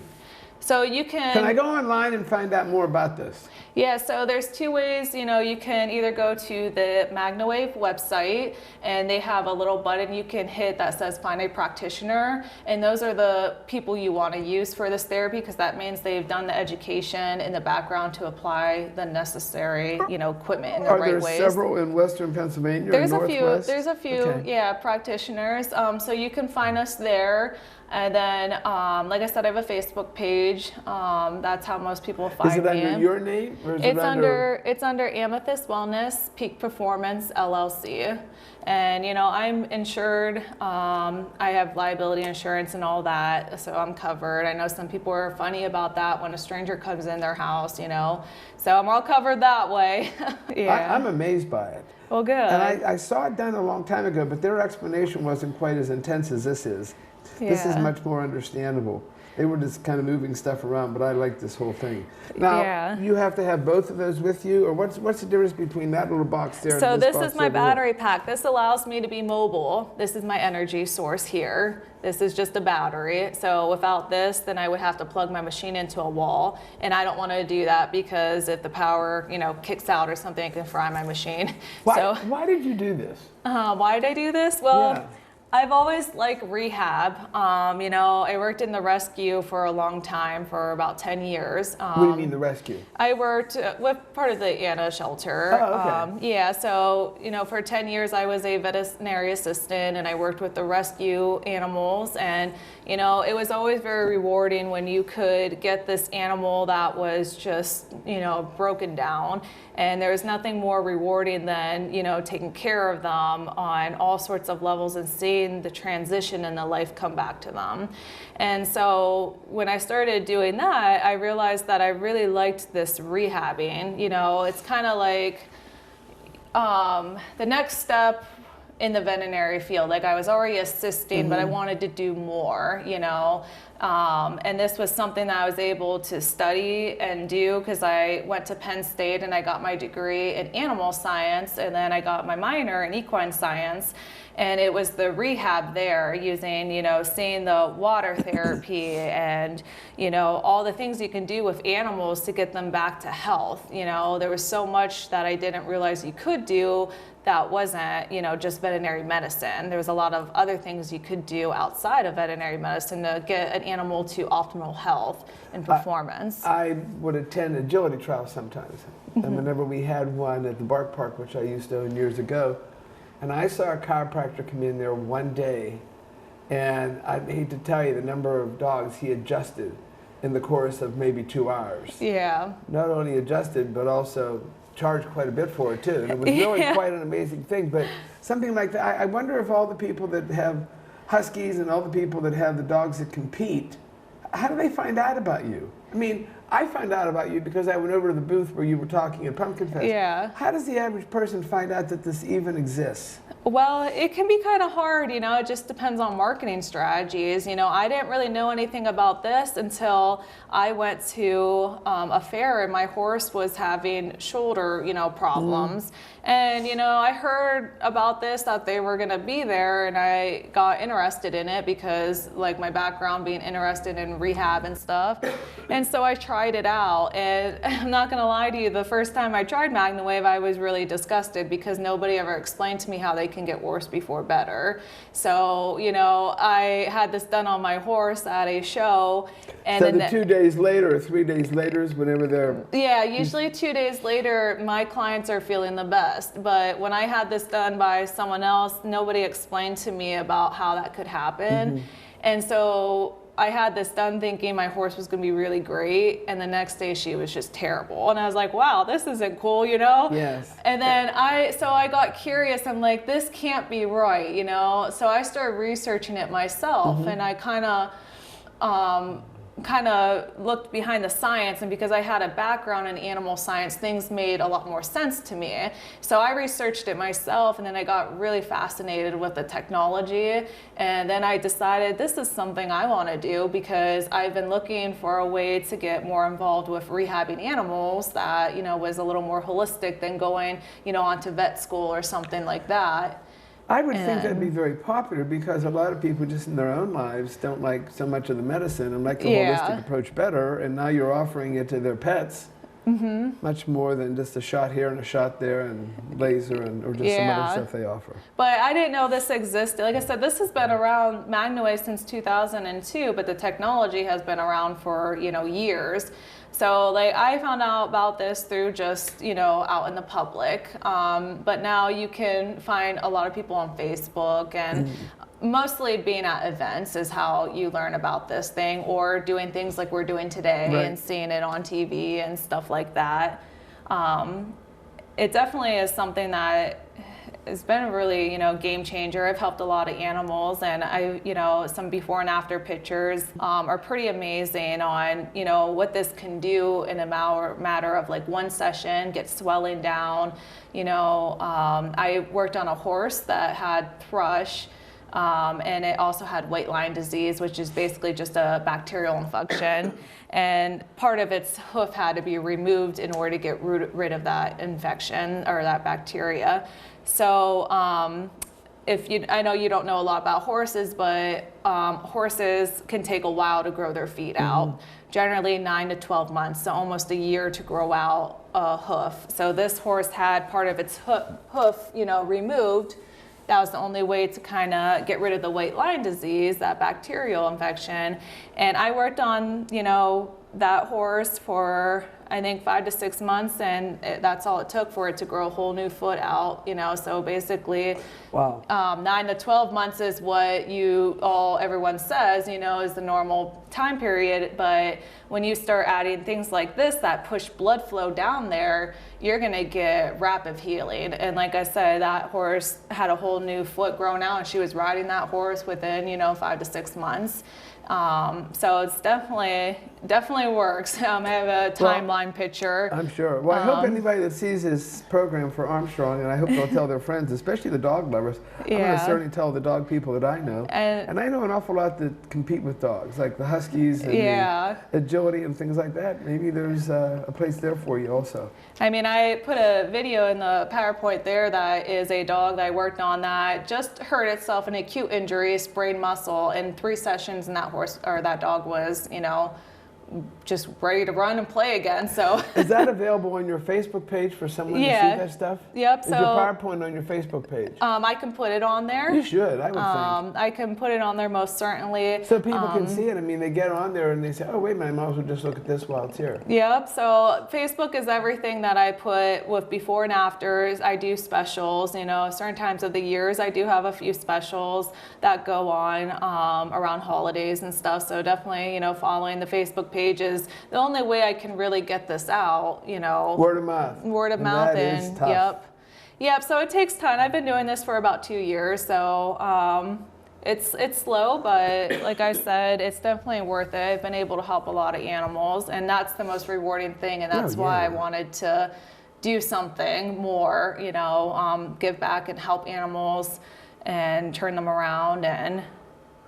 So you can... Can I go online and find out more about this? Yeah, so there's two ways. You know, you can either go to the Magnawave website, and they have a little button you can hit that says find a practitioner, and those are the people you want to use for this therapy, because that means they've done the education in the background to apply the necessary, you know, equipment in the right ways. Are there several in Western Pennsylvania or Northwest? There's a few, yeah, practitioners. So you can find us there. And then, like I said, I have a Facebook page. That's how most people find me. Is it under your name? Or is it's under Amethyst Wellness Peak Performance LLC. And you know, I'm insured. I have liability insurance and all that, so I'm covered. I know some people are funny about that when a stranger comes in their house, you know. So I'm all covered that way. Yeah. I'm amazed by it. Well, good. And I saw it done a long time ago, but their explanation wasn't quite as intense as this is. Yeah. This is much more understandable. They were just kind of moving stuff around, but I like this whole thing. Now, you have to have both of those with you, or what's the difference between that little box there and this box? So this is my battery pack. This allows me to be mobile. This is my energy source here. This is just a battery. So without this, then I would have to plug my machine into a wall, and I don't want to do that because if the power, you know, kicks out or something, it can fry my machine. Why did you do this? Why did I do this? Well, I've always liked rehab. You know, I worked in the rescue for a long time, for about 10 years. What do you mean the rescue? I worked with part of the Anna shelter. Oh, okay. Yeah, so, you know, for 10 years I was a veterinary assistant, and I worked with the rescue animals. And, you know, it was always very rewarding when you could get this animal that was just, you know, broken down. And there's nothing more rewarding than, you know, taking care of them on all sorts of levels and seeing the transition and the life come back to them. And so when I started doing that, I realized that I really liked this rehabbing. You know, it's kind of like the next step in the veterinary field. Like, I was already assisting, but I wanted to do more, you know. And this was something that I was able to study and do because I went to Penn State and I got my degree in animal science, and then I got my minor in equine science. And it was the rehab there, using, you know, seeing the water therapy and, you know, all the things you can do with animals to get them back to health. You know, there was so much that I didn't realize you could do that wasn't, you know, just veterinary medicine. There was a lot of other things you could do outside of veterinary medicine to get an animal to optimal health and performance. I would attend agility trials sometimes. And whenever we had one at the Bark Park, which I used to own years ago, and I saw a chiropractor come in there one day, and I hate to tell you the number of dogs he adjusted in the course of maybe 2 hours. Yeah. Not only adjusted, but also charged quite a bit for it too. And it was really quite an amazing thing. But something like that, I wonder if all the people that have huskies and all the people that have the dogs that compete, how do they find out about you? I mean, I found out about you because I went over to the booth where you were talking at Pumpkin Fest. Yeah. How does the average person find out that this even exists? Well, it can be kind of hard, you know, it just depends on marketing strategies. You know, I didn't really know anything about this until I went to a fair and my horse was having shoulder, you know, problems. And, you know, I heard about this, that they were going to be there, and I got interested in it because, like, my background being interested in rehab and stuff. And so I tried it out, and I'm not going to lie to you, the first time I tried Magnawave, I was really disgusted because nobody ever explained to me how they can get worse before better. So, you know, I had this done on my horse at a show. And so the 2 days later or 3 days later is whenever they're... Yeah, usually 2 days later, my clients are feeling the best. But when I had this done by someone else, nobody explained to me about how that could happen. And so I had this done thinking my horse was going to be really great, and the next day she was just terrible. And I was like, wow, this isn't cool, you know? Yes. And then I got curious. I'm like, this can't be right, you know? So I started researching it myself, and I kind of looked behind the science, and because I had a background in animal science, things made a lot more sense to me. So I researched it myself, and then I got really fascinated with the technology, and then I decided this is something I want to do because I've been looking for a way to get more involved with rehabbing animals that, you know, was a little more holistic than going, you know, onto vet school or something like that. I would think that'd be very popular because a lot of people just in their own lives don't like so much of the medicine and like the holistic approach better, and now you're offering it to their pets. Much more than just a shot here and a shot there and laser and or just some other stuff they offer. But I didn't know this existed. Like I said, this has been around Magnawave since 2002, but the technology has been around for, you know, years. So like I found out about this through just, you know, out in the public. But now you can find a lot of people on Facebook, and mostly being at events is how you learn about this thing, or doing things like we're doing today and seeing it on TV and stuff like that. It definitely is something that has been a really, you know, game changer. I've helped a lot of animals, and I, you know, some before and after pictures are pretty amazing on, you know, what this can do in a matter of like one session, get swelling down. You know, I worked on a horse that had thrush, and it also had white line disease, which is basically just a bacterial infection. And part of its hoof had to be removed in order to get rid of that infection or that bacteria. So I know you don't know a lot about horses, but horses can take a while to grow their feet out. Generally 9 to 12 months, so almost a year to grow out a hoof. So this horse had part of its hoof, you know, removed. That was the only way to kind of get rid of the white line disease, that bacterial infection. And I worked on, you know, that horse for, I think, 5 to 6 months, and that's all it took for it to grow a whole new foot out, you know. So basically, 9 to 12 months is what everyone says, you know, is the normal time period. But when you start adding things like this that push blood flow down there, you're gonna get rapid healing. And like I said, that horse had a whole new foot grown out, and she was riding that horse within, you know, 5 to 6 months. So it's definitely works. I have a timeline picture. I'm sure. Well, I hope anybody that sees this program for Armstrong, and I hope they'll tell their friends, especially the dog lovers. I'm going to certainly tell the dog people that I know. And I know an awful lot that compete with dogs, like the Huskies and the agility and things like that. Maybe there's a place there for you also. I mean, I put a video in the PowerPoint there that is a dog that I worked on that just hurt itself an acute injury, sprained muscle, in 3 sessions, and that horse or that dog was, you know, just ready to run and play again. So is that available on your Facebook page for someone to see that stuff? Yep. Is your PowerPoint on your Facebook page? I can put it on there. You should, I would think. I can put it on there most certainly. So people can see it. I mean, they get on there and they say, oh, wait a minute, I might as well just look at this while it's here. Yep. So Facebook is everything that I put with before and afters. I do specials, you know, certain times of the years. I do have a few specials that go on around holidays and stuff. So definitely, you know, following the Facebook page is the only way I can really get this out, you know. Word of mouth. Word of mouth. That is tough. Yep. So it takes time. I've been doing this for about 2 years, so It's slow, but like I said, it's definitely worth it. I've been able to help a lot of animals, and that's the most rewarding thing, and that's why I wanted to do something more, you know, give back and help animals and turn them around, and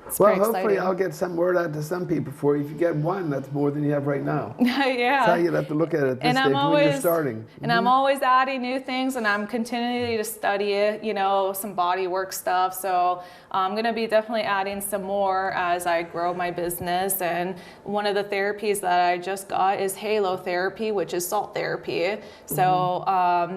it's well, pretty hopefully exciting. I'll get some word out to some people for you. If you get one, that's more than you have right now. Yeah. That's how you'd have to look at it at this stage when you're starting. And I'm always adding new things, and I'm continuing to study it, you know, some body work stuff. So I'm going to be definitely adding some more as I grow my business. And one of the therapies that I just got is halo therapy, which is salt therapy. So,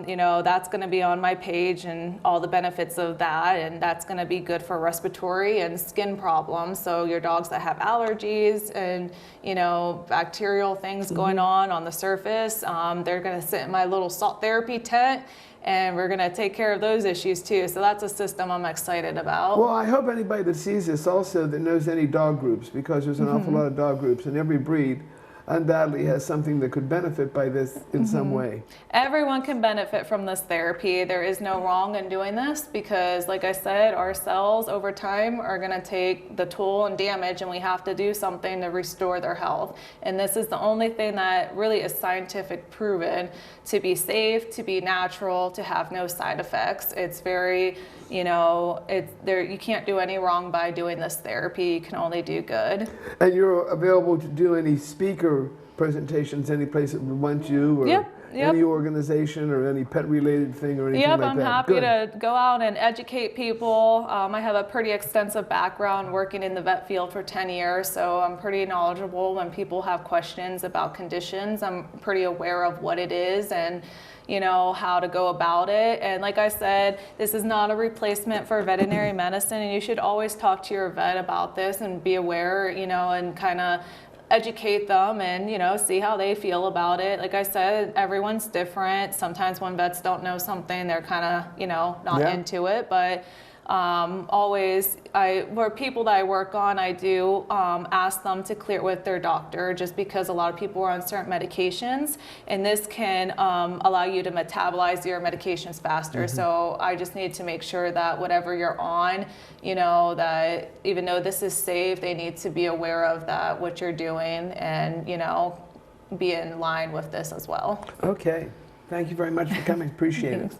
you know, that's going to be on my page and all the benefits of that. And that's going to be good for respiratory and skin problems. So your dogs that have allergies and, you know, bacterial things going on the surface, they're going to sit in my little salt therapy tent, and we're going to take care of those issues too. So that's a system I'm excited about. Well, I hope anybody that sees this also that knows any dog groups, because there's an awful lot of dog groups, and every breed undoubtedly has something that could benefit by this in some way. Everyone can benefit from this therapy. There is no wrong in doing this because, like I said, our cells over time are going to take the toll and damage, and we have to do something to restore their health. And this is the only thing that really is scientific proven to be safe, to be natural, to have no side effects. It's very, you know, you can't do any wrong by doing this therapy. You can only do good. And you're available to do any speaker presentations any place that would want you, or any organization or any pet-related thing or anything like that? I'm happy to go out and educate people. I have a pretty extensive background working in the vet field for 10 years, so I'm pretty knowledgeable when people have questions about conditions. I'm pretty aware of what it is and, you know, how to go about it. And like I said, this is not a replacement for veterinary medicine, and you should always talk to your vet about this and be aware, you know, and kind of educate them and, you know, see how they feel about it. Like I said, everyone's different. Sometimes when vets don't know something, they're kind of, you know, not into it, but always, for people that I work on, I do ask them to clear it with their doctor, just because a lot of people are on certain medications, and this can allow you to metabolize your medications faster. So I just need to make sure that whatever you're on, you know, that even though this is safe, they need to be aware of that, what you're doing, and, you know, be in line with this as well. Okay. Thank you very much for coming. Appreciate it.